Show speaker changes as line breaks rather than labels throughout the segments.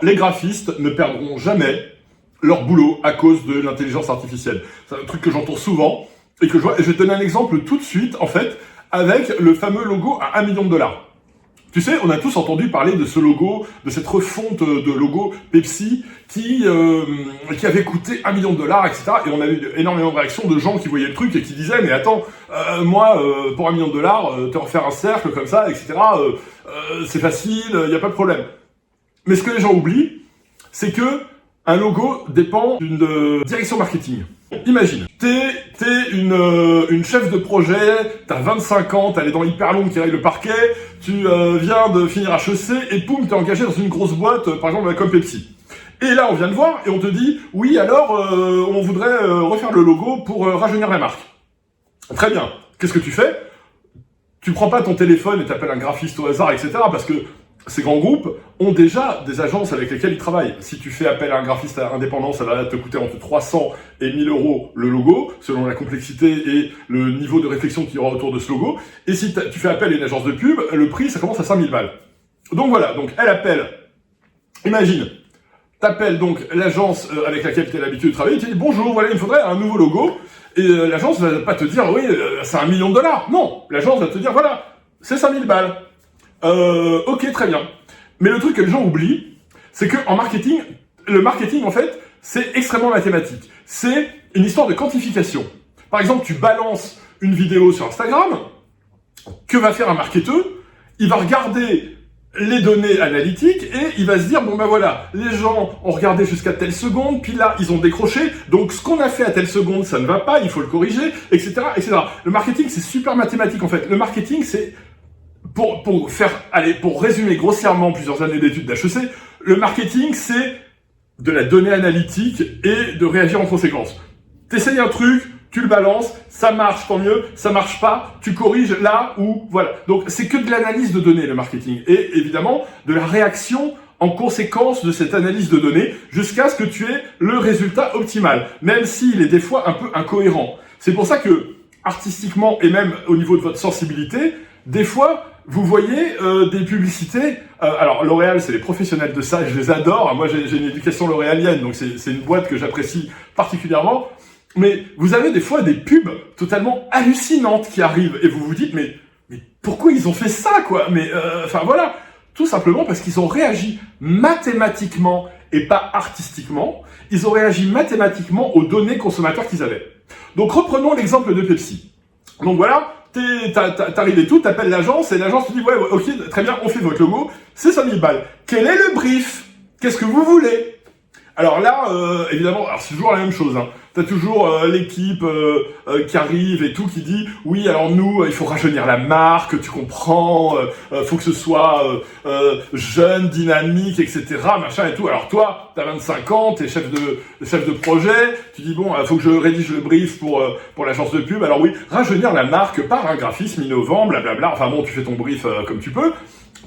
Les graphistes ne perdront jamais leur boulot à cause de l'intelligence artificielle. C'est un truc que j'entends souvent et que je vois. Et je vais te donner un exemple tout de suite, en fait, avec le fameux logo à 1 million de dollars. Tu sais, on a tous entendu parler de ce logo, de cette refonte de logo Pepsi qui avait coûté 1 million de dollars, etc. Et on a eu énormément de réactions de gens qui voyaient le truc et qui disaient « Mais attends, moi, pour 1 million de dollars, te refaire un cercle comme ça, etc. C'est facile, il n'y a pas de problème. » Mais ce que les gens oublient, c'est que un logo dépend d'une direction marketing. Imagine, t'es une chef de projet, t'as 25 ans, t'as les dents hyper longues qui rayent le parquet, tu viens de finir HEC et poum, t'es engagé dans une grosse boîte, par exemple comme Pepsi. Et là, on vient de voir et on te dit, oui, alors, on voudrait refaire le logo pour rajeunir la marque. Très bien. Qu'est-ce que tu fais? Tu prends pas ton téléphone et t'appelles un graphiste au hasard, etc. parce que ces grands groupes ont déjà des agences avec lesquelles ils travaillent. Si tu fais appel à un graphiste indépendant, ça va te coûter entre 300 et 1000 euros le logo, selon la complexité et le niveau de réflexion qu'il y aura autour de ce logo. Et si tu fais appel à une agence de pub, le prix, ça commence à 5000 balles. Donc voilà, donc elle appelle, imagine, t'appelles donc l'agence avec laquelle tu as l'habitude de travailler, tu dis bonjour, voilà, il me faudrait un nouveau logo. Et l'agence va pas te dire, oui, c'est 1 million de dollars. Non, l'agence va te dire, voilà, c'est 5000 balles. Ok, très bien. Mais le truc que les gens oublient, c'est que en marketing, le marketing, en fait, c'est extrêmement mathématique. C'est une histoire de quantification. Par exemple, tu balances une vidéo sur Instagram, que va faire un marketeur? Il va regarder les données analytiques et il va se dire, bon ben voilà, les gens ont regardé jusqu'à telle seconde, puis là, ils ont décroché, donc ce qu'on a fait à telle seconde, ça ne va pas, il faut le corriger, etc., etc. Le marketing, c'est super mathématique, en fait. Le marketing, c'est pour résumer grossièrement plusieurs années d'études d'HEC, le marketing, c'est de la donnée analytique et de réagir en conséquence. T'essayes un truc, tu le balances, ça marche, tant mieux, ça marche pas, tu corriges là ou voilà. Donc, c'est que de l'analyse de données, le marketing. Et évidemment, de la réaction en conséquence de cette analyse de données jusqu'à ce que tu aies le résultat optimal, même s'il est des fois un peu incohérent. C'est pour ça que, artistiquement et même au niveau de votre sensibilité, des fois, vous voyez des publicités. Alors L'Oréal, c'est les professionnels de ça, je les adore. Moi, j'ai une éducation l'oréalienne, donc c'est une boîte que j'apprécie particulièrement. Mais vous avez des fois des pubs totalement hallucinantes qui arrivent et vous vous dites mais pourquoi ils ont fait ça quoi? Mais enfin voilà, tout simplement parce qu'ils ont réagi mathématiquement et pas artistiquement. Ils ont réagi mathématiquement aux données consommateurs qu'ils avaient. Donc reprenons l'exemple de Pepsi. Donc voilà. T'arrives et tout, t'appelles l'agence et l'agence te dit ouais, ok, très bien, on fait votre logo, c'est 5000 balles. Quel est le brief? Qu'est-ce que vous voulez? Alors là, évidemment, alors c'est toujours la même chose. Hein. T'as toujours l'équipe qui arrive et tout qui dit oui, alors nous, il faut rajeunir la marque, tu comprends, faut que ce soit jeune, dynamique, etc. Machin et tout. Alors toi, t'as 25 ans, t'es chef de projet, tu dis bon, faut que je rédige le brief pour l'agence de pub. Alors oui, rajeunir la marque par un graphisme innovant, blablabla. Enfin bon, tu fais ton brief comme tu peux.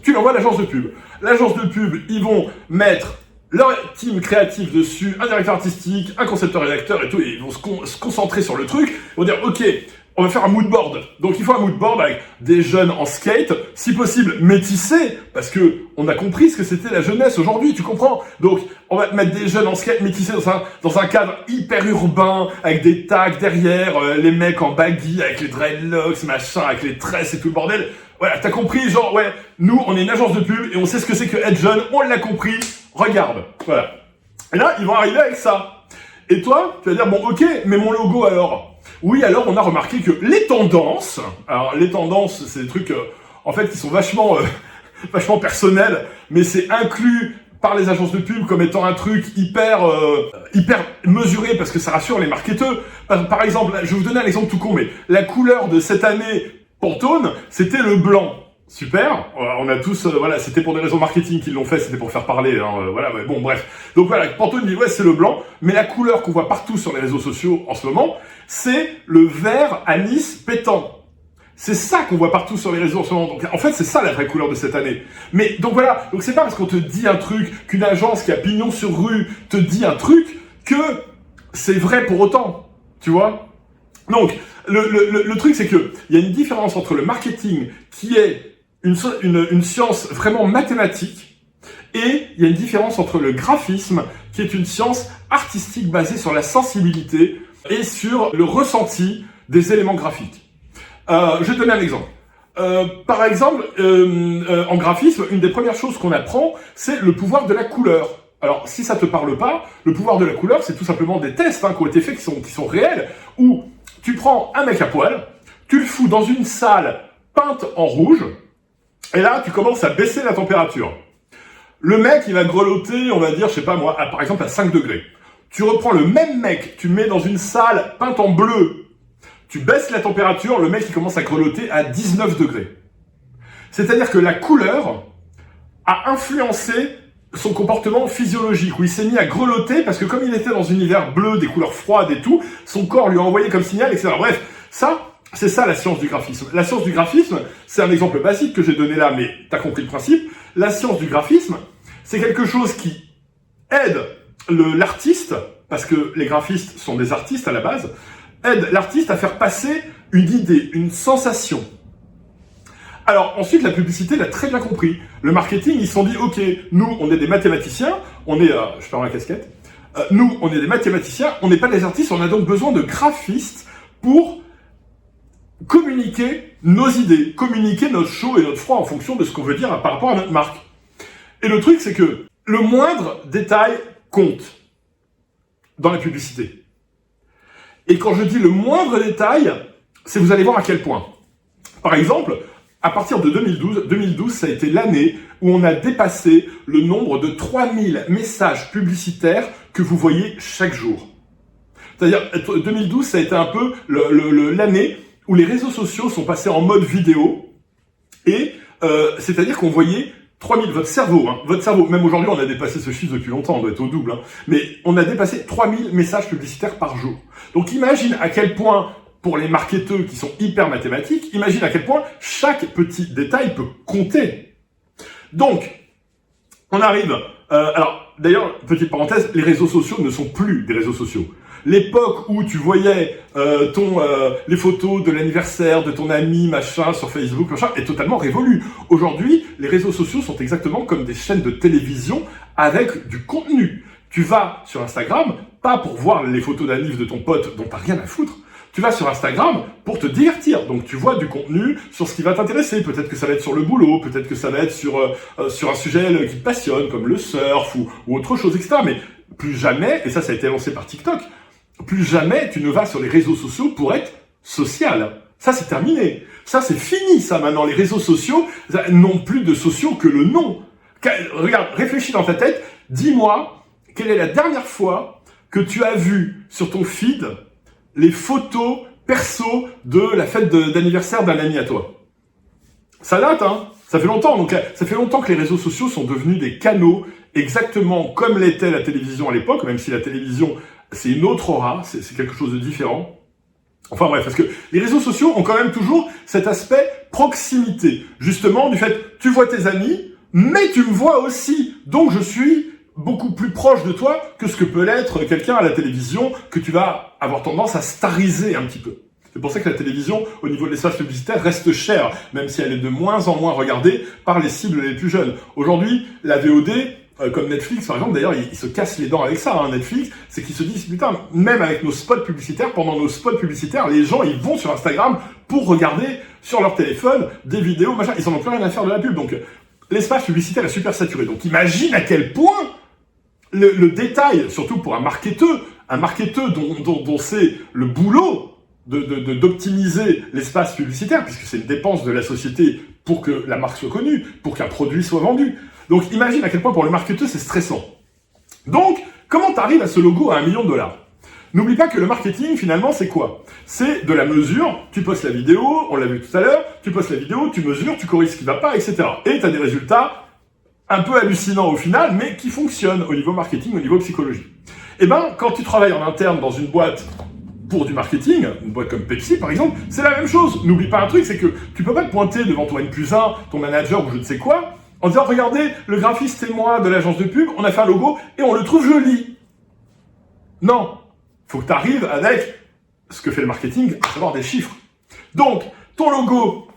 Tu l'envoies à l'agence de pub. L'agence de pub, ils vont mettre leur team créatif dessus, un directeur artistique, un concepteur-rédacteur et tout, et ils vont se concentrer sur le truc, ils vont dire, ok, on va faire un mood board. Donc il faut un mood board avec des jeunes en skate, si possible métissés, parce que on a compris ce que c'était la jeunesse aujourd'hui, tu comprends? Donc on va mettre des jeunes en skate métissés dans un cadre hyper urbain, avec des tags derrière, les mecs en baggy, avec les dreadlocks, machin, avec les tresses et tout le bordel. Voilà, t'as compris, genre, ouais, nous, on est une agence de pub et on sait ce que c'est que être jeune, on l'a compris, regarde, voilà. Et là, ils vont arriver avec ça. Et toi, tu vas dire, bon, ok, mais mon logo alors? Oui, alors, on a remarqué que les tendances, alors, les tendances, c'est des trucs, en fait, qui sont vachement personnels, mais c'est inclus par les agences de pub comme étant un truc hyper mesuré parce que ça rassure les marketeurs. Par exemple, je vais vous donner un exemple tout con, mais la couleur de cette année Pantone, c'était le blanc. Super, on a tous, voilà, c'était pour des raisons marketing qu'ils l'ont fait, c'était pour faire parler, hein, voilà, ouais, bon, bref. Donc voilà, Pantone dit, ouais, c'est le blanc, mais la couleur qu'on voit partout sur les réseaux sociaux en ce moment, c'est le vert anis pétant. C'est ça qu'on voit partout sur les réseaux en ce moment. Donc, en fait, c'est ça la vraie couleur de cette année. Mais, donc voilà, donc c'est pas parce qu'on te dit un truc, qu'une agence qui a pignon sur rue te dit un truc, que c'est vrai pour autant, tu vois? Donc, le truc, c'est que il y a une différence entre le marketing qui est une science vraiment mathématique Et il y a une différence entre le graphisme, qui est une science artistique basée sur la sensibilité et sur le ressenti des éléments graphiques. Je vais te donner un exemple. Par exemple, en graphisme, une des premières choses qu'on apprend, c'est le pouvoir de la couleur. Alors, si ça te parle pas, le pouvoir de la couleur, c'est tout simplement des tests qui ont été faits, qui sont réels, où tu prends un mec à poil, tu le fous dans une salle peinte en rouge, et là, tu commences à baisser la température. Le mec, il va grelotter, on va dire, je sais pas moi, par exemple à 5 degrés. Tu reprends le même mec, tu le mets dans une salle peinte en bleu, tu baisses la température, le mec, il commence à grelotter à 19 degrés. C'est-à-dire que la couleur a influencé son comportement physiologique, où il s'est mis à grelotter, parce que comme il était dans un univers bleu, des couleurs froides et tout, son corps lui a envoyé comme signal, etc. Bref, c'est ça la science du graphisme. La science du graphisme, c'est un exemple basique que j'ai donné là, mais t'as compris le principe. La science du graphisme, c'est quelque chose qui aide l'artiste, parce que les graphistes sont des artistes à la base, aide l'artiste à faire passer une idée, une sensation. Alors ensuite, la publicité l'a très bien compris. Le marketing, ils se sont dit, ok, nous, on est des mathématiciens, je ferme la casquette, nous, on est des mathématiciens, on n'est pas des artistes, on a donc besoin de graphistes pour communiquer nos idées, communiquer notre chaud et notre froid en fonction de ce qu'on veut dire par rapport à notre marque. Et le truc, c'est que le moindre détail compte dans la publicité. Et quand je dis le moindre détail, c'est vous allez voir à quel point. Par exemple, à partir de 2012, ça a été l'année où on a dépassé le nombre de 3000 messages publicitaires que vous voyez chaque jour. C'est-à-dire, 2012, ça a été un peu l'année où les réseaux sociaux sont passés en mode vidéo, et c'est-à-dire qu'on voyait 3000, votre cerveau, même aujourd'hui on a dépassé ce chiffre depuis longtemps, on doit être au double, mais on a dépassé 3000 messages publicitaires par jour. Donc imagine à quel point, pour les marketeurs qui sont hyper mathématiques, imagine à quel point chaque petit détail peut compter. Donc, on arrive, alors d'ailleurs, petite parenthèse, les réseaux sociaux ne sont plus des réseaux sociaux. L'époque où tu voyais les photos de l'anniversaire de ton ami, machin, sur Facebook, machin, est totalement révolue. Aujourd'hui, les réseaux sociaux sont exactement comme des chaînes de télévision avec du contenu. Tu vas sur Instagram, pas pour voir les photos d'anniv de ton pote dont t'as rien à foutre. Tu vas sur Instagram pour te divertir. Donc tu vois du contenu sur ce qui va t'intéresser. Peut-être que ça va être sur le boulot, peut-être que ça va être sur un sujet qui te passionne, comme le surf ou autre chose, etc. Mais plus jamais, et ça a été lancé par TikTok, plus jamais tu ne vas sur les réseaux sociaux pour être social. Ça, c'est terminé. Ça, c'est fini, ça, maintenant. Les réseaux sociaux n'ont plus de sociaux que le nom. Regarde, réfléchis dans ta tête. Dis-moi, quelle est la dernière fois que tu as vu sur ton feed les photos perso de la fête d'anniversaire d'un ami à toi? Ça date, hein? Ça fait longtemps. Donc, ça fait longtemps que les réseaux sociaux sont devenus des canaux exactement comme l'était la télévision à l'époque, même si la télévision, c'est une autre aura, c'est quelque chose de différent. Enfin bref, parce que les réseaux sociaux ont quand même toujours cet aspect proximité. Justement, du fait, tu vois tes amis, mais tu me vois aussi. Donc je suis beaucoup plus proche de toi que ce que peut l'être quelqu'un à la télévision que tu vas avoir tendance à stariser un petit peu. C'est pour ça que la télévision, au niveau de l'espace publicitaire, reste chère, même si elle est de moins en moins regardée par les cibles les plus jeunes. Aujourd'hui, la VOD, comme Netflix par exemple, d'ailleurs ils se cassent les dents avec ça, hein, Netflix, c'est qu'ils se disent putain, même avec nos spots publicitaires, pendant nos spots publicitaires, les gens ils vont sur Instagram pour regarder sur leur téléphone des vidéos, machin, ils en ont plus rien à faire de la pub, donc l'espace publicitaire est super saturé. Donc imagine à quel point le détail, surtout pour un marketeur dont c'est le boulot d'optimiser l'espace publicitaire, puisque c'est une dépense de la société pour que la marque soit connue, pour qu'un produit soit vendu. Donc imagine à quel point pour le marketeur c'est stressant. Donc, comment tu arrives à ce logo à $1 million? N'oublie pas que le marketing, finalement, c'est quoi? C'est de la mesure, tu postes la vidéo, on l'a vu tout à l'heure, tu postes la vidéo, tu mesures, tu corriges ce qui va pas, etc. Et tu as des résultats un peu hallucinants au final, mais qui fonctionnent au niveau marketing, au niveau psychologie. Eh ben, quand tu travailles en interne dans une boîte pour du marketing, une boîte comme Pepsi par exemple, c'est la même chose. N'oublie pas un truc, c'est que tu peux pas te pointer devant ton N+1, ton manager ou je ne sais quoi, en disant regardez, le graphiste et moi de l'agence de pub, on a fait un logo et on le trouve joli. Non, faut que tu arrives avec ce que fait le marketing, à savoir des chiffres. Donc, ton logo,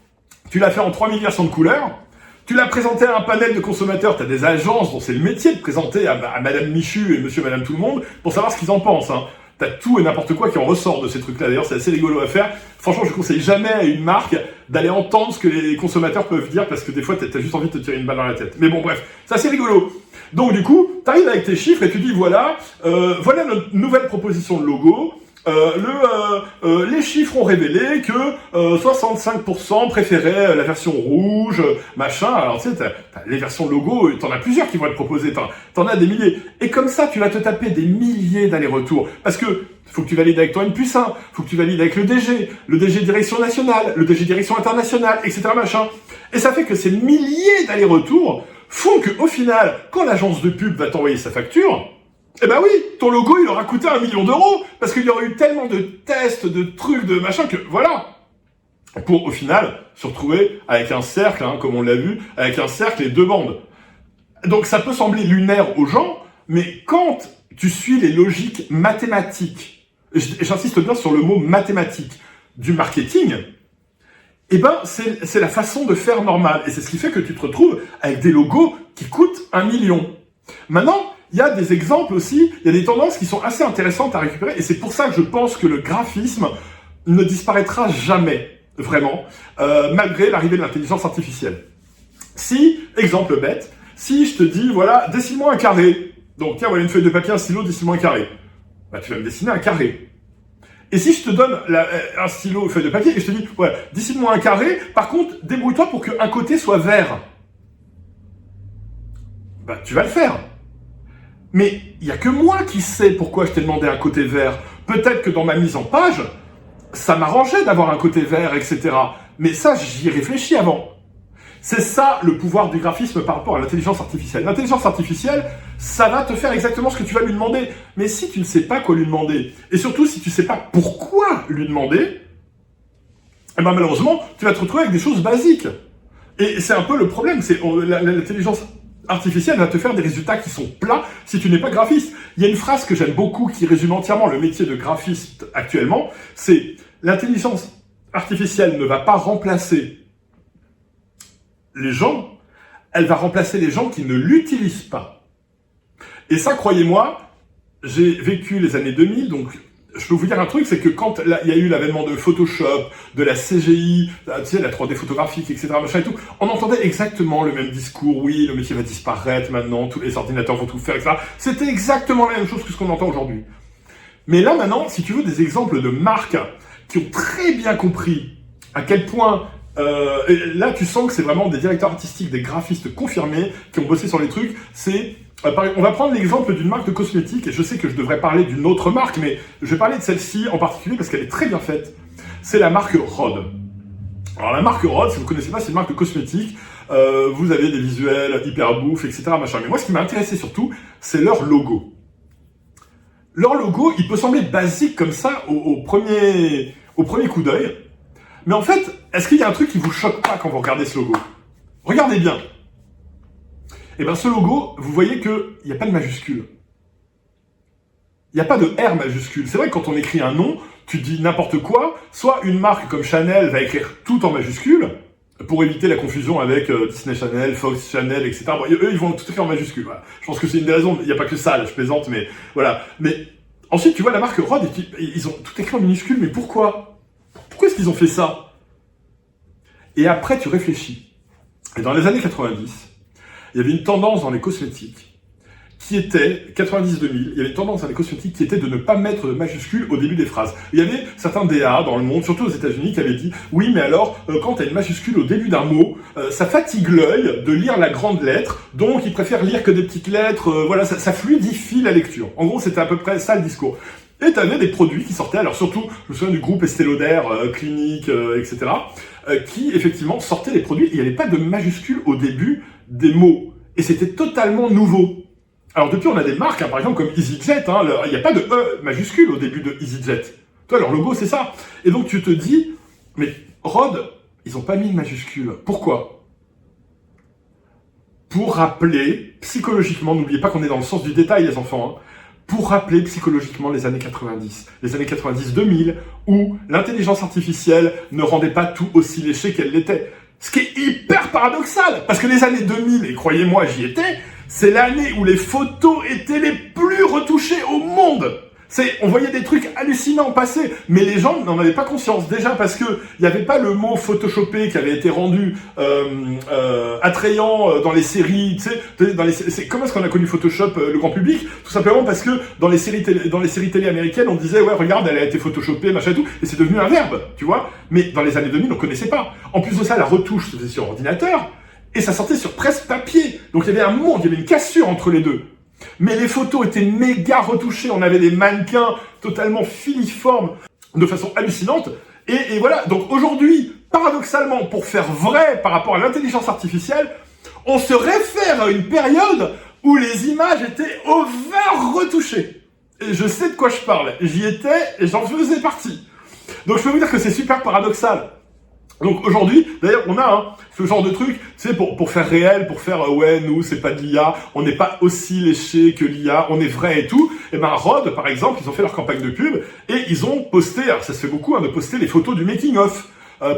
tu l'as fait en 3000 versions de couleurs, Tu l'as présenté à un panel de consommateurs, tu as des agences dont c'est le métier de présenter à Madame Michu et Monsieur Madame tout le monde pour savoir ce qu'ils en pensent. Hein. T'as tout et n'importe quoi qui en ressort de ces trucs-là. D'ailleurs, c'est assez rigolo à faire. Franchement, je conseille jamais à une marque d'aller entendre ce que les consommateurs peuvent dire parce que des fois, t'as juste envie de te tirer une balle dans la tête. Mais bon, bref, c'est assez rigolo. Donc du coup, t'arrives avec tes chiffres et tu dis voilà, voilà notre nouvelle proposition de logo. Les chiffres ont révélé que 65% préféraient la version rouge, machin. Alors tu sais, t'as les versions logo, t'en as plusieurs qui vont être proposées, t'en as des milliers. Et comme ça, tu vas te taper des milliers d'allers-retours. Parce que faut que tu valides avec ton N+1, faut que tu valides avec le DG direction nationale, le DG direction internationale, etc. machin. Et ça fait que ces milliers d'allers-retours font que au final, quand l'agence de pub va t'envoyer sa facture, eh ben oui, ton logo, il aura coûté 1 million d'euros, parce qu'il y aura eu tellement de tests, de trucs, de machin, que voilà. Pour, au final, se retrouver avec un cercle, hein, comme on l'a vu, avec un cercle et 2 bandes. Donc ça peut sembler lunaire aux gens, mais quand tu suis les logiques mathématiques, et j'insiste bien sur le mot mathématique, du marketing, eh ben, c'est la façon de faire normale. Et c'est ce qui fait que tu te retrouves avec des logos qui coûtent 1 million. Maintenant, il y a des exemples aussi, il y a des tendances qui sont assez intéressantes à récupérer, et c'est pour ça que je pense que le graphisme ne disparaîtra jamais, vraiment, malgré l'arrivée de l'intelligence artificielle. Si, exemple bête, si je te dis, voilà, dessine-moi un carré, donc tiens, voilà une feuille de papier, un stylo, dessine-moi un carré, bah tu vas me dessiner un carré. Et si je te donne un stylo, une feuille de papier, et je te dis, voilà, dessine-moi un carré, par contre, débrouille-toi pour qu'un côté soit vert, bah tu vas le faire. Mais il n'y a que moi qui sais pourquoi je t'ai demandé un côté vert. Peut-être que dans ma mise en page, ça m'arrangeait d'avoir un côté vert, etc. Mais ça, j'y réfléchis avant. C'est ça le pouvoir du graphisme par rapport à l'intelligence artificielle. L'intelligence artificielle, ça va te faire exactement ce que tu vas lui demander. Mais si tu ne sais pas quoi lui demander, et surtout si tu ne sais pas pourquoi lui demander, eh ben malheureusement, tu vas te retrouver avec des choses basiques. Et c'est un peu le problème, c'est l'intelligence artificielle va te faire des résultats qui sont plats si tu n'es pas graphiste. Il y a une phrase que j'aime beaucoup qui résume entièrement le métier de graphiste actuellement, c'est l'intelligence artificielle ne va pas remplacer les gens, elle va remplacer les gens qui ne l'utilisent pas. Et ça, croyez-moi, j'ai vécu les années 2000, donc je peux vous dire un truc, c'est que quand il y a eu l'avènement de Photoshop, de la CGI, tu sais, la 3D photographique, etc., machin et tout, on entendait exactement le même discours. Oui, le métier va disparaître maintenant, tous les ordinateurs vont tout faire, etc. C'était exactement la même chose que ce qu'on entend aujourd'hui. Mais là, maintenant, si tu veux des exemples de marques qui ont très bien compris à quel point... et là, tu sens que c'est vraiment des directeurs artistiques, des graphistes confirmés qui ont bossé sur les trucs. C'est... on va prendre l'exemple d'une marque de cosmétiques, et je sais que je devrais parler d'une autre marque, mais je vais parler de celle-ci en particulier parce qu'elle est très bien faite. C'est la marque Rhode. Alors la marque Rhode, si vous ne connaissez pas, c'est une marque de cosmétiques. Vous avez des visuels hyper bouffe, etc. machin. Mais moi, ce qui m'a intéressé surtout, c'est leur logo. Leur logo, il peut sembler basique comme ça au premier coup d'œil. Mais en fait, est-ce qu'il y a un truc qui vous choque pas quand vous regardez ce logo? Regardez bien. Et bien ce logo, vous voyez qu'il n'y a pas de majuscule. Il n'y a pas de R majuscule. C'est vrai que quand on écrit un nom, tu dis n'importe quoi, soit une marque comme Chanel va écrire tout en majuscule, pour éviter la confusion avec Disney Channel, Fox Channel, etc. Bon, eux, ils vont tout écrire en majuscule. Voilà. Je pense que c'est une des raisons, il n'y a pas que ça, là, je plaisante, mais voilà. Mais ensuite, tu vois la marque Rhode, ils ont tout écrit en minuscule, mais pourquoi? Pourquoi est-ce qu'ils ont fait ça? Et après, tu réfléchis. Et dans les années 90, il y avait une tendance dans les cosmétiques qui était, 90-2000, il y avait une tendance dans les cosmétiques qui était de ne pas mettre de majuscules au début des phrases. Il y avait certains DA dans le monde, surtout aux États-Unis, qui avaient dit « Oui, mais alors, quand tu as une majuscule au début d'un mot, ça fatigue l'œil de lire la grande lettre, donc ils préfèrent lire que des petites lettres, voilà, ça fluidifie la lecture. » En gros, c'était à peu près ça le discours. Et tu avais des produits qui sortaient, alors surtout, je me souviens du groupe Estée Lauder, Clinique, etc., qui effectivement sortaient des produits, et il n'y avait pas de majuscules au début des mots. Et c'était totalement nouveau. Alors depuis, on a des marques, hein, par exemple comme EasyJet, hein, il n'y a pas de E majuscule au début de EasyJet. Toi, leur logo, c'est ça. Et donc tu te dis, mais Rhode, ils n'ont pas mis de majuscule. Pourquoi? Pour rappeler, psychologiquement, n'oubliez pas qu'on est dans le sens du détail, les enfants, hein, pour rappeler psychologiquement les années 90, les années 90-2000, où l'intelligence artificielle ne rendait pas tout aussi léché qu'elle l'était. Ce qui est hyper paradoxal, parce que les années 2000, et croyez-moi, j'y étais, c'est l'année où les photos étaient les plus retouchées au monde. On voyait des trucs hallucinants passer, mais les gens n'en avaient pas conscience. Déjà parce que il n'y avait pas le mot photoshopé qui avait été rendu attrayant dans les séries. Tu sais, comment est-ce qu'on a connu Photoshop, le grand public? Tout simplement parce que dans les séries télé américaines, on disait ouais regarde, elle a été photoshopée, machin et tout, et c'est devenu un verbe, tu vois. Mais dans les années 2000, on connaissait pas. En plus de ça, la retouche se faisait sur ordinateur et ça sortait sur presse-papier. Donc il y avait un monde, il y avait une cassure entre les deux. Mais les photos étaient méga retouchées, on avait des mannequins totalement filiformes de façon hallucinante. Et voilà, donc aujourd'hui, paradoxalement, pour faire vrai par rapport à l'intelligence artificielle, on se réfère à une période où les images étaient over retouchées. Et je sais de quoi je parle, j'y étais et j'en faisais partie. Donc je peux vous dire que c'est super paradoxal. Donc aujourd'hui, d'ailleurs, on a ce genre de truc, c'est pour faire réel, pour faire ouais, nous c'est pas de l'IA, on n'est pas aussi léché que l'IA, on est vrai et tout. Et ben Rode, par exemple, ils ont fait leur campagne de pub et ils ont posté, alors ça se fait beaucoup de poster les photos du making of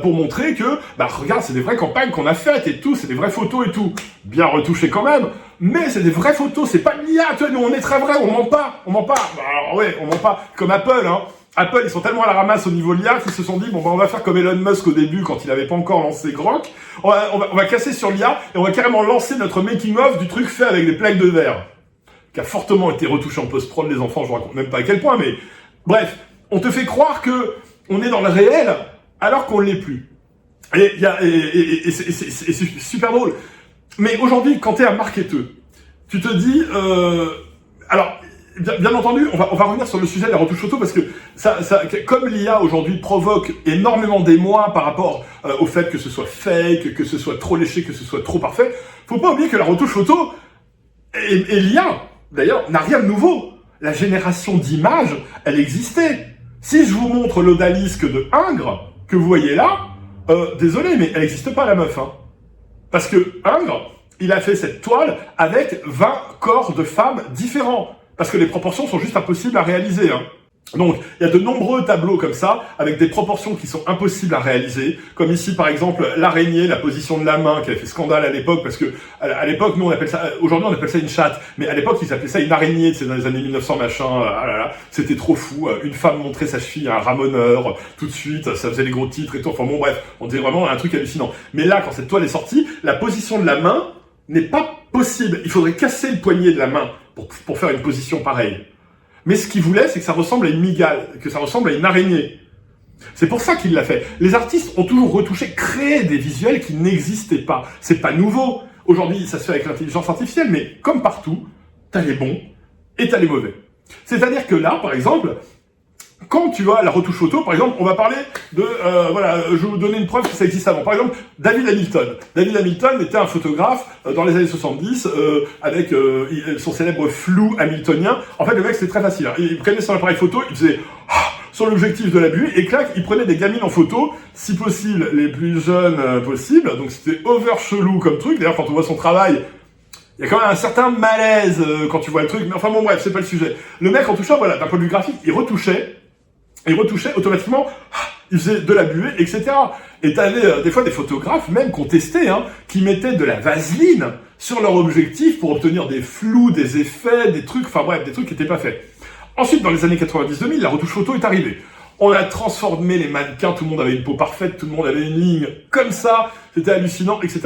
pour montrer que bah regarde, c'est des vraies campagnes qu'on a faites et tout, c'est des vraies photos et tout, bien retouchées quand même, mais c'est des vraies photos, c'est pas de l'IA. Tu vois, nous on est très vrai, on ment pas. Bah, alors ouais, on ment pas comme Apple, Apple, ils sont tellement à la ramasse au niveau de l'IA qu'ils se sont dit, bon, bah, on va faire comme Elon Musk au début quand il avait pas encore lancé Grok. On va casser sur l'IA et on va carrément lancer notre making-of du truc fait avec des plaques de verre. Qui a fortement été retouché en post-prod, les enfants, je vous raconte même pas à quel point, mais bref, on te fait croire que on est dans le réel alors qu'on l'est plus. Et c'est super drôle. Mais aujourd'hui, quand t'es un marketeur, tu te dis, alors, bien entendu, on va revenir sur le sujet de la retouche photo parce que comme l'IA aujourd'hui provoque énormément d'émoi par rapport au fait que ce soit fake, que ce soit trop léché, que ce soit trop parfait, faut pas oublier que la retouche photo et l'IA, d'ailleurs, n'a rien de nouveau. La génération d'images, elle existait. Si je vous montre l'odalisque de Ingres, que vous voyez là, désolé, mais elle n'existe pas la meuf, Parce que Ingres, il a fait cette toile avec 20 corps de femmes différents. Parce que les proportions sont juste impossibles à réaliser. Donc, il y a de nombreux tableaux comme ça, avec des proportions qui sont impossibles à réaliser. Comme ici, par exemple, l'araignée, la position de la main, qui avait fait scandale à l'époque, parce que à l'époque, nous, on appelle ça, aujourd'hui, on appelle ça une chatte. Mais à l'époque, ils appelaient ça une araignée, c'est dans les années 1900, machin, c'était trop fou. Une femme montrait sa cheville à un ramoneur, tout de suite, ça faisait les gros titres et tout. Enfin bon, bref, on disait vraiment un truc hallucinant. Mais là, quand cette toile est sortie, la position de la main n'est pas possible. Il faudrait casser le poignet de la main pour faire une position pareille. Mais ce qu'il voulait, c'est que ça ressemble à une mygale, que ça ressemble à une araignée. C'est pour ça qu'il l'a fait. Les artistes ont toujours retouché, créé des visuels qui n'existaient pas. C'est pas nouveau. Aujourd'hui, ça se fait avec l'intelligence artificielle, mais comme partout, t'as les bons et t'as les mauvais. C'est-à-dire que là, par exemple, quand tu as la retouche photo, par exemple, on va parler de, je vais vous donner une preuve que ça existe avant. Par exemple, David Hamilton. David Hamilton était un photographe dans les années 70 avec son célèbre flou hamiltonien. En fait, le mec, c'était très facile. Il prenait son appareil photo, il faisait sur l'objectif de la buée et clac, il prenait des gamines en photo, si possible les plus jeunes possibles. Donc c'était over chelou comme truc. D'ailleurs, quand on voit son travail, il y a quand même un certain malaise quand tu vois le truc. Mais enfin bon, bref, c'est pas le sujet. Le mec, en touchant, d'un point de vue graphique, il retouchait automatiquement, il faisait de la buée, etc. Et t'avais des fois des photographes, même contestés, qui mettaient de la vaseline sur leur objectif pour obtenir des flous, des effets, des trucs, enfin bref, des trucs qui n'étaient pas faits. Ensuite, dans les années 90-2000, la retouche photo est arrivée. On a transformé les mannequins, tout le monde avait une peau parfaite, tout le monde avait une ligne comme ça, c'était hallucinant, etc.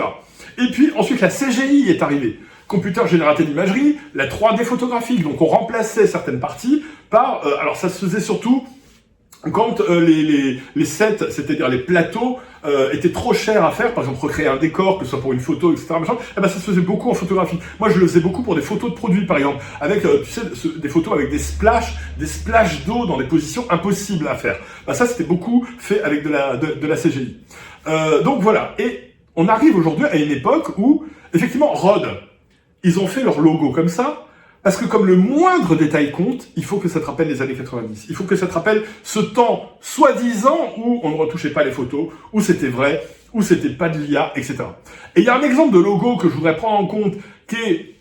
Et puis ensuite, la CGI est arrivée. Computer générateur d'imagerie, la 3D photographique, donc on remplaçait certaines parties par, alors ça se faisait surtout quand les sets, c'est-à-dire les plateaux, étaient trop chers à faire, par exemple recréer un décor, que ce soit pour une photo, etc., ça se faisait beaucoup en photographie. Moi, je le faisais beaucoup pour des photos de produits, par exemple, avec, des photos avec des splashs d'eau dans des positions impossibles à faire. Ça, c'était beaucoup fait avec de la CGI. Donc voilà. Et on arrive aujourd'hui à une époque où, effectivement, Rode, ils ont fait leur logo comme ça, parce que comme le moindre détail compte, il faut que ça te rappelle les années 90. Il faut que ça te rappelle ce temps soi-disant où on ne retouchait pas les photos, où c'était vrai, où c'était pas de l'IA, etc. Et il y a un exemple de logo que je voudrais prendre en compte qui est...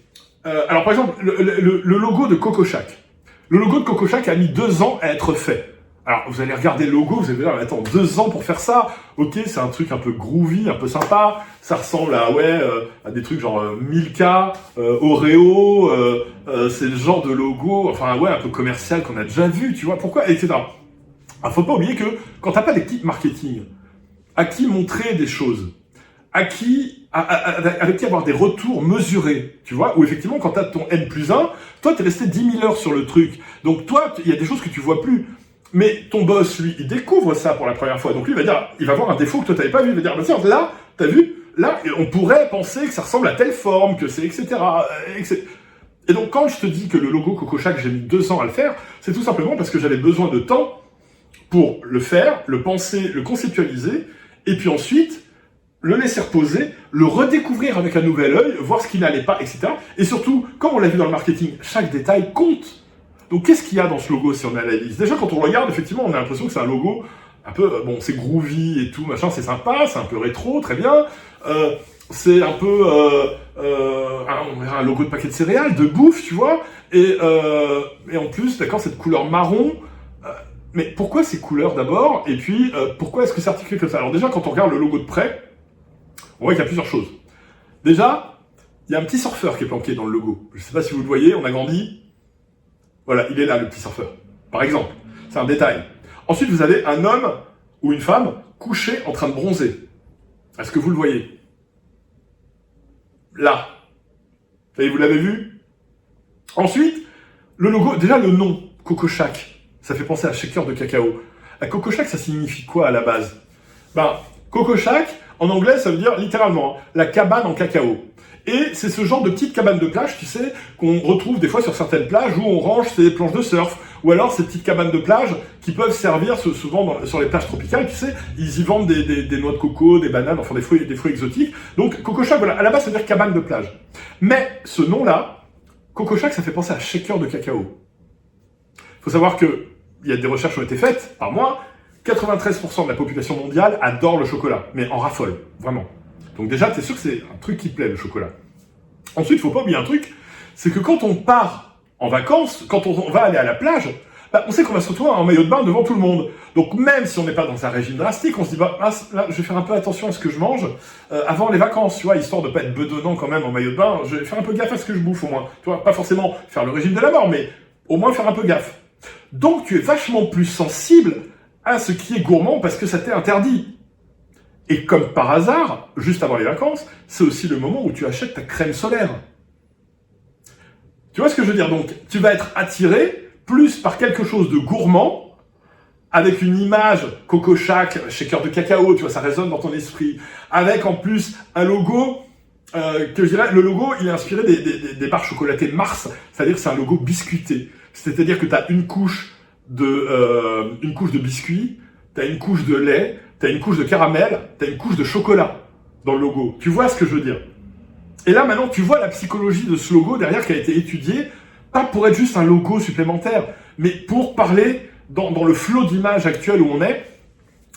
alors par exemple, le logo de Coco Shack. Le logo de Coco Shack a mis 2 ans à être fait. Alors, vous allez regarder le logo, vous allez dire, attends, 2 ans pour faire ça. Ok, c'est un truc un peu groovy, un peu sympa. Ça ressemble à des trucs genre Milka, Oreo. C'est le genre de logo, enfin, un peu commercial qu'on a déjà vu, tu vois. Pourquoi, etc. Alors, faut pas oublier que quand t'as pas d'équipe marketing, à qui montrer des choses, avec qui avoir des retours mesurés, tu vois, où effectivement, quand t'as ton N+1, toi, t'es resté 10 000 heures sur le truc. Donc, toi, il y a des choses que tu vois plus. Mais ton boss, lui, il découvre ça pour la première fois. Donc lui, il va voir un défaut que toi, t'avais pas vu. Il va dire, bah tiens, là, t'as vu? Là, on pourrait penser que ça ressemble à telle forme, que c'est, etc. Et donc, quand je te dis que le logo CocoShack, j'ai mis 2 ans à le faire, c'est tout simplement parce que j'avais besoin de temps pour le faire, le penser, le conceptualiser, et puis ensuite, le laisser reposer, le redécouvrir avec un nouvel œil, voir ce qui n'allait pas, etc. Et surtout, comme on l'a vu dans le marketing, chaque détail compte. Donc, qu'est-ce qu'il y a dans ce logo si on analyse? Déjà, quand on le regarde, effectivement, on a l'impression que c'est un logo un peu, c'est groovy et tout, machin, c'est sympa, c'est un peu rétro, très bien. C'est un peu, on dirait un logo de paquet de céréales, de bouffe, tu vois. Et en plus, d'accord, cette couleur marron. Mais pourquoi ces couleurs d'abord? Et puis, pourquoi est-ce que c'est articulé comme ça? Alors déjà, quand on regarde le logo de près, on voit qu'il y a plusieurs choses. Déjà, il y a un petit surfeur qui est planqué dans le logo. Je ne sais pas si vous le voyez, on a grandi. Voilà, il est là, le petit surfeur. Par exemple, c'est un détail. Ensuite, vous avez un homme ou une femme couché en train de bronzer. Est-ce que vous le voyez? Là. Ça y est, vous l'avez vu? Ensuite, le logo, déjà le nom, CocoShack, ça fait penser à shaker de cacao. À CocoShack, ça signifie quoi à la base? CocoShack, en anglais, ça veut dire littéralement la cabane en cacao. Et c'est ce genre de petite cabane de plage, tu sais, qu'on retrouve des fois sur certaines plages où on range ses planches de surf. Ou alors ces petites cabanes de plage qui peuvent servir souvent sur les plages tropicales, tu sais, ils y vendent des noix de coco, des bananes, enfin des fruits exotiques. Donc CocoShack, voilà, à la base ça veut dire cabane de plage. Mais ce nom-là, CocoShack, ça fait penser à shaker de cacao. Il faut savoir que il y a des recherches qui ont été faites par moi, 93% de la population mondiale adore le chocolat, mais en raffole, vraiment. Donc déjà, t'es sûr que c'est un truc qui plaît, le chocolat. Ensuite, il faut pas oublier un truc, c'est que quand on part en vacances, quand on va aller à la plage, on sait qu'on va se retrouver en maillot de bain devant tout le monde. Donc même si on n'est pas dans un régime drastique, on se dit, là, je vais faire un peu attention à ce que je mange avant les vacances, tu vois, histoire de pas être bedonnant quand même en maillot de bain, je vais faire un peu gaffe à ce que je bouffe au moins. Tu vois, pas forcément faire le régime de la mort, mais au moins faire un peu gaffe. Donc tu es vachement plus sensible à ce qui est gourmand parce que ça t'est interdit. Et comme par hasard, juste avant les vacances, c'est aussi le moment où tu achètes ta crème solaire. Tu vois ce que je veux dire? Donc, tu vas être attiré plus par quelque chose de gourmand, avec une image CocoShack, shaker de cacao, tu vois, ça résonne dans ton esprit, avec en plus un logo, que je dirais, le logo, il est inspiré des barres chocolatées Mars, c'est-à-dire que c'est un logo biscuité. C'est-à-dire que tu as une couche de biscuit, tu as une couche de lait, t'as une couche de caramel, t'as une couche de chocolat dans le logo. Tu vois ce que je veux dire? Et là, maintenant, tu vois la psychologie de ce logo derrière qui a été étudié, pas pour être juste un logo supplémentaire, mais pour parler dans le flot d'images actuel où on est.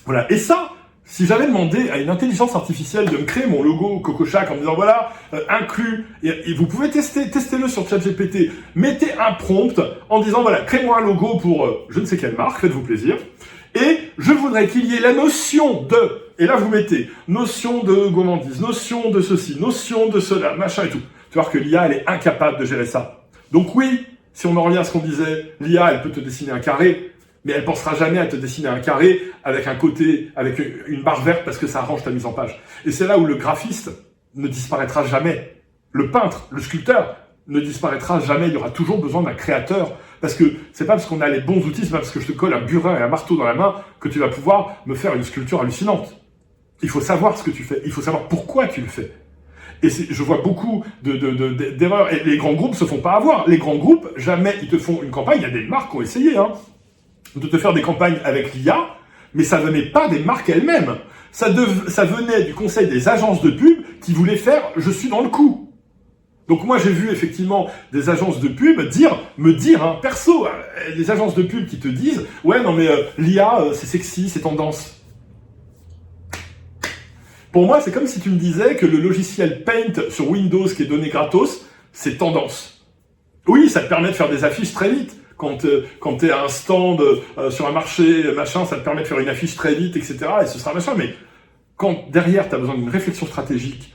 Voilà. Et ça, si j'avais demandé à une intelligence artificielle de me créer mon logo CocoShack en me disant, voilà, inclus, et vous pouvez testez-le sur ChatGPT, mettez un prompt en disant, voilà, crée-moi un logo pour je ne sais quelle marque, faites-vous plaisir. Et je voudrais qu'il y ait la notion de, et là vous mettez, notion de gourmandise, notion de ceci, notion de cela, machin et tout. Tu vois que l'IA, elle est incapable de gérer ça. Donc oui, si on en revient à ce qu'on disait, l'IA, elle peut te dessiner un carré, mais elle pensera jamais à te dessiner un carré avec un côté, avec une barre verte parce que ça arrange ta mise en page. Et c'est là où le graphiste ne disparaîtra jamais. Le peintre, le sculpteur ne disparaîtra jamais. Il y aura toujours besoin d'un créateur. Parce que c'est pas parce qu'on a les bons outils, c'est pas parce que je te colle un burin et un marteau dans la main que tu vas pouvoir me faire une sculpture hallucinante. Il faut savoir ce que tu fais. Il faut savoir pourquoi tu le fais. Et je vois beaucoup d'erreurs. Et les grands groupes se font pas avoir. Les grands groupes, jamais ils te font une campagne. Il y a des marques qui ont essayé de te faire des campagnes avec l'IA, mais ça venait pas des marques elles-mêmes. Ça venait du conseil des agences de pub qui voulaient faire « je suis dans le coup ». Donc moi j'ai vu effectivement des agences de pub me dire, perso, des agences de pub qui te disent « ouais non mais l'IA c'est sexy, c'est tendance ». Pour moi c'est comme si tu me disais que le logiciel Paint sur Windows qui est donné gratos, c'est tendance. Oui, ça te permet de faire des affiches très vite. quand t'es à un stand sur un marché, machin, ça te permet de faire une affiche très vite, etc. Et ce sera machin. Mais quand derrière, tu as besoin d'une réflexion stratégique,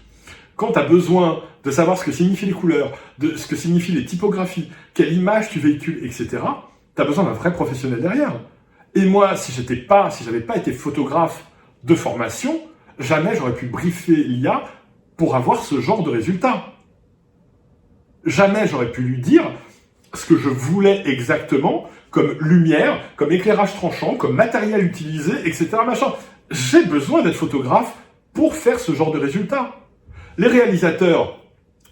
quand tu as besoin de savoir ce que signifient les couleurs, de ce que signifient les typographies, quelle image tu véhicules, etc., tu as besoin d'un vrai professionnel derrière. Et moi, si j'avais pas été photographe de formation, jamais j'aurais pu briefer l'IA pour avoir ce genre de résultat. Jamais j'aurais pu lui dire ce que je voulais exactement, comme lumière, comme éclairage tranchant, comme matériel utilisé, etc. Machin. J'ai besoin d'être photographe pour faire ce genre de résultat. Les réalisateurs,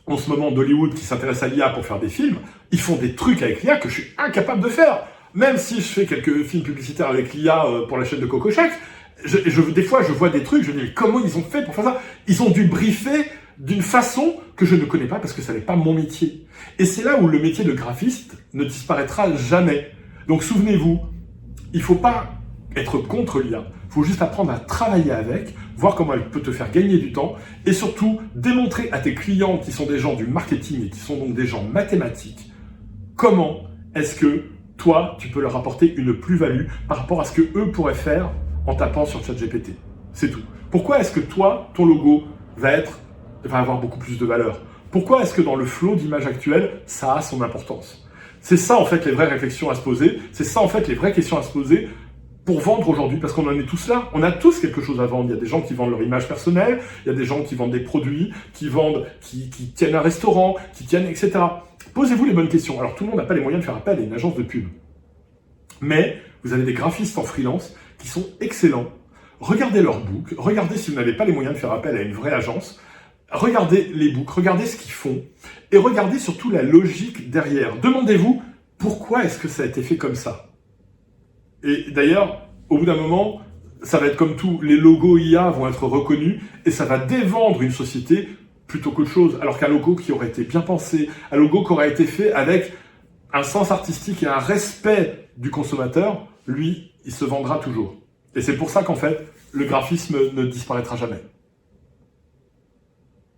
en ce moment d'Hollywood, qui s'intéressent à l'IA pour faire des films, ils font des trucs avec l'IA que je suis incapable de faire. Même si je fais quelques films publicitaires avec l'IA pour la chaîne de Coco Chac, des fois je vois des trucs, je me dis mais comment ils ont fait pour faire ça? Ils ont dû briefer d'une façon que je ne connais pas parce que ça n'est pas mon métier. Et c'est là où le métier de graphiste ne disparaîtra jamais. Donc souvenez-vous, il ne faut pas être contre l'IA, il faut juste apprendre à travailler avec, voir comment elle peut te faire gagner du temps et surtout démontrer à tes clients qui sont des gens du marketing et qui sont donc des gens mathématiques, comment est-ce que toi, tu peux leur apporter une plus-value par rapport à ce que eux pourraient faire en tapant sur ChatGPT. C'est tout. Pourquoi est-ce que toi, ton logo va avoir beaucoup plus de valeur? Pourquoi est-ce que dans le flow d'images actuelles, ça a son importance? C'est ça, en fait, les vraies réflexions à se poser. C'est ça, en fait, les vraies questions à se poser pour vendre aujourd'hui, parce qu'on en est tous là. On a tous quelque chose à vendre. Il y a des gens qui vendent leur image personnelle, il y a des gens qui vendent des produits, qui tiennent un restaurant, qui tiennent, etc. Posez-vous les bonnes questions. Alors, tout le monde n'a pas les moyens de faire appel à une agence de pub. Mais vous avez des graphistes en freelance qui sont excellents. Regardez leurs books, regardez si vous n'avez pas les moyens de faire appel à une vraie agence, regardez les books, regardez ce qu'ils font, et regardez surtout la logique derrière. Demandez-vous, pourquoi est-ce que ça a été fait comme ça? Et d'ailleurs, au bout d'un moment, ça va être comme tout, les logos IA vont être reconnus, et ça va dévendre une société plutôt qu'autre chose, alors qu'un logo qui aurait été bien pensé, un logo qui aurait été fait avec un sens artistique et un respect du consommateur, lui, il se vendra toujours. Et c'est pour ça qu'en fait, le graphisme ne disparaîtra jamais.